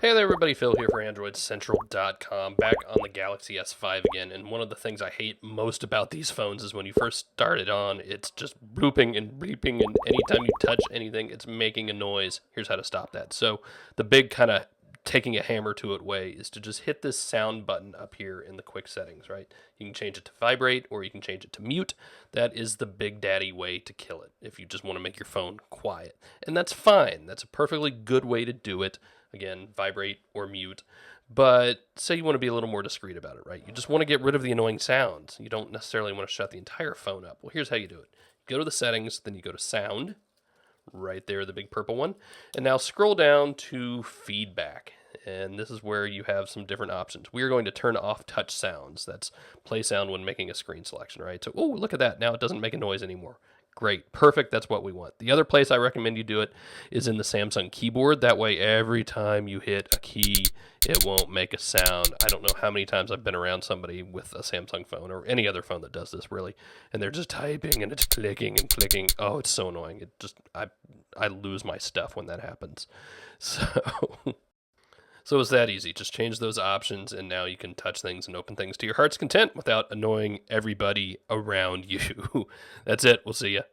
Hey there everybody, Phil here for AndroidCentral.com, back on the Galaxy S5 again, and one of the things I hate most about these phones is when you first start it on, it's just blooping and bleeping, and anytime you touch anything, it's making a noise. Here's how to stop that. So the big kind of taking a hammer to it way is to just hit this sound button up here in the quick settings, right? You can change it to vibrate or you can change it to mute. That is the big daddy way to kill it if you just want to make your phone quiet. And that's fine. That's a perfectly good way to do it. Again, vibrate or mute. But say you want to be a little more discreet about it, right? You just want to get rid of the annoying sounds. You don't necessarily want to shut the entire phone up. Well, here's how you do it. You go to the settings, then you go to sound. Right there, the big purple one. And now scroll down to feedback. And this is where you have some different options. We are going to turn off touch sounds. That's play sound when making a screen selection, right? So, oh, look at that. Now it doesn't make a noise anymore. Great. Perfect. That's what we want. The other place I recommend you do it is in the Samsung keyboard. That way, every time you hit a key, it won't make a sound. I don't know how many times I've been around somebody with a Samsung phone or any other phone that does this, really, and they're just typing and it's clicking and clicking. Oh, it's so annoying. I lose my stuff when that happens. So it's that easy. Just change those options, and now you can touch things and open things to your heart's content without annoying everybody around you. That's it. We'll see ya.